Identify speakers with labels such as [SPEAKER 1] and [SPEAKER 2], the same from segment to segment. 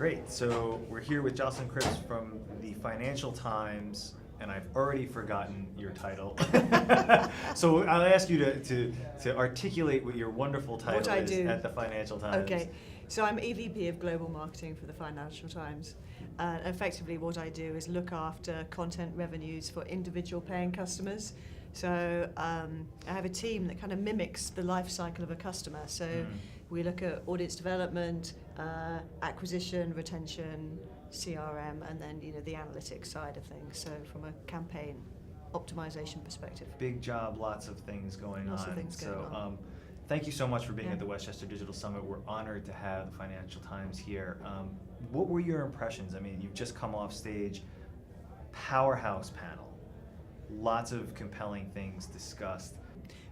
[SPEAKER 1] Great. So we're here with Jocelyn Cripps from the Financial Times, and I've already forgotten your title. So I'll ask you to articulate what your wonderful title is at the Financial Times.
[SPEAKER 2] Okay. So I'm EVP of Global Marketing for the Financial Times. Effectively what I do is look after content revenues for individual paying customers. So I have a team that kind of mimics the life cycle of a customer. So we look at audience development, acquisition, retention, CRM, and then the analytics side of things. So from a campaign optimization perspective.
[SPEAKER 1] Big job, lots of things going on.
[SPEAKER 2] Lots of things going on.
[SPEAKER 1] Thank you so much for being at the Westchester Digital Summit. We're honored to have the Financial Times here. What were your impressions? I mean, you've just come off stage, powerhouse panel, lots of compelling things discussed.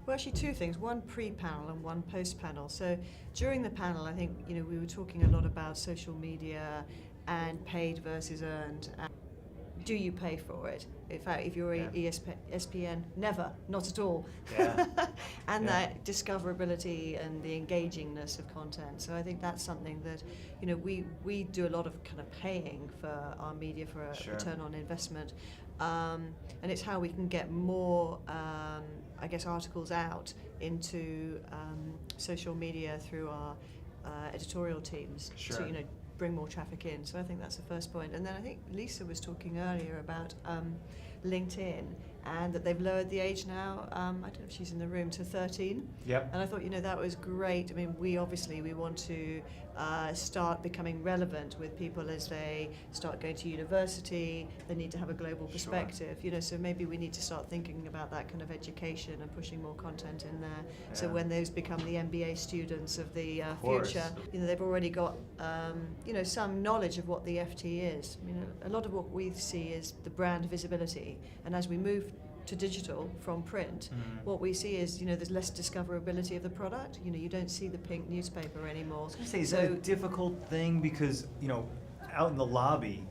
[SPEAKER 2] Well, actually two things, one pre-panel and one post-panel. So during the panel, I think we were talking a lot about social media and paid versus earned. Do you pay for it? In fact, if you're ESPN, never, not at all.
[SPEAKER 1] Yeah.
[SPEAKER 2] And that discoverability and the engagingness of content. So I think that's something that we do a lot of kind of paying for our media for a return on investment, and it's how we can get more, articles out into social media through our editorial teams to bring more traffic in. So I think that's the first point. And then I think Lisa was talking earlier about LinkedIn and that they've lowered the age now, I don't know if she's in the room, to 13.
[SPEAKER 1] Yep.
[SPEAKER 2] And I thought, that was great. I mean, we want to start becoming relevant with people as they start going to university. They need to have a global perspective, so maybe we need to start thinking about that kind of education and pushing more content in there. Yeah. So when those become the MBA students of the future, they've already got, some knowledge of what the FT is. I mean, a lot of what we see is the brand visibility, and as we move to digital from print, what we see is, there's less discoverability of the product. You don't see the pink newspaper anymore.
[SPEAKER 1] I was going to say, is that a difficult thing? Because, out in the lobby,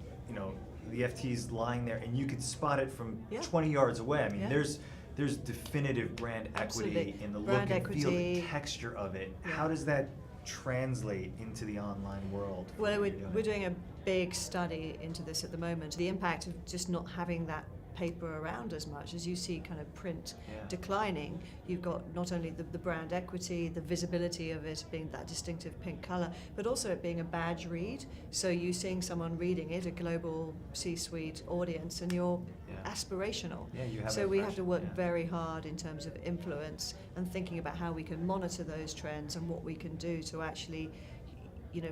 [SPEAKER 1] the FT's lying there and you could spot it from 20 yards away. I mean, there's definitive brand equity in the look and feel, the texture of it. Yeah. How does that translate into the online world?
[SPEAKER 2] Well, we're doing a big study into this at the moment. The impact of just not having that paper around as much as you see kind of print declining. You've got not only the brand equity, the visibility of it being that distinctive pink color, but also it being a badge read. So you seeing someone reading it, a global C-suite audience, and you're aspirational.
[SPEAKER 1] Yeah, you have
[SPEAKER 2] so we have to work very hard in terms of influence and thinking about how we can monitor those trends and what we can do to actually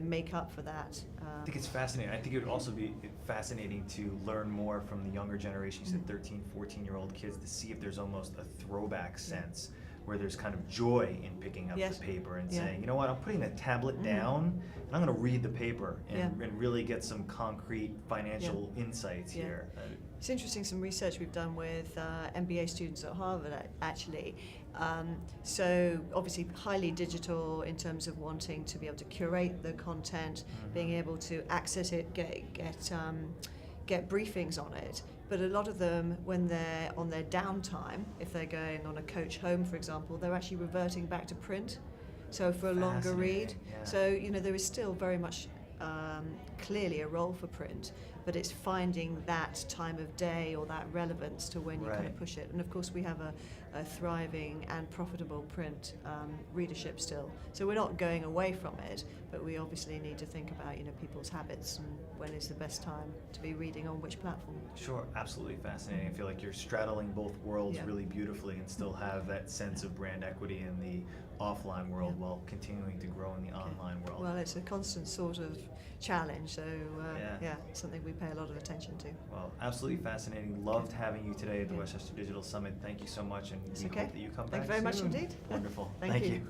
[SPEAKER 2] make up for that.
[SPEAKER 1] I think it's fascinating. I think it would also be fascinating to learn more from the younger generation, you said 13, 14-year-old kids, to see if there's almost a throwback sense where there's kind of joy in picking up the paper and saying, you know what, I'm putting the tablet down and I'm going to read the paper and really get some concrete financial insights here.
[SPEAKER 2] It's interesting, some research we've done with MBA students at Harvard, actually. So obviously highly digital in terms of wanting to be able to curate the content, being able to access it, get briefings on it. But a lot of them, when they're on their downtime, if they're going on a coach home, for example, they're actually reverting back to print. So for a longer read. So, there is still very much clearly a role for print, but it's finding that time of day or that relevance to when you kind of push it. And of course we have a thriving and profitable print readership still. So we're not going away from it, but we obviously need to think about people's habits and when is the best time to be reading on which platform.
[SPEAKER 1] Sure, absolutely fascinating. I feel like you're straddling both worlds really beautifully and still have that sense of brand equity in the offline world while continuing to grow in the online world.
[SPEAKER 2] Well, it's a constant sort of challenge, so it's something we pay a lot of attention to.
[SPEAKER 1] Well, absolutely fascinating. Loved having you today at the Westchester Digital Summit. Thank you so much, and we hope that you come back
[SPEAKER 2] Thank you very much
[SPEAKER 1] soon.
[SPEAKER 2] indeed.
[SPEAKER 1] Wonderful.
[SPEAKER 2] Thank you.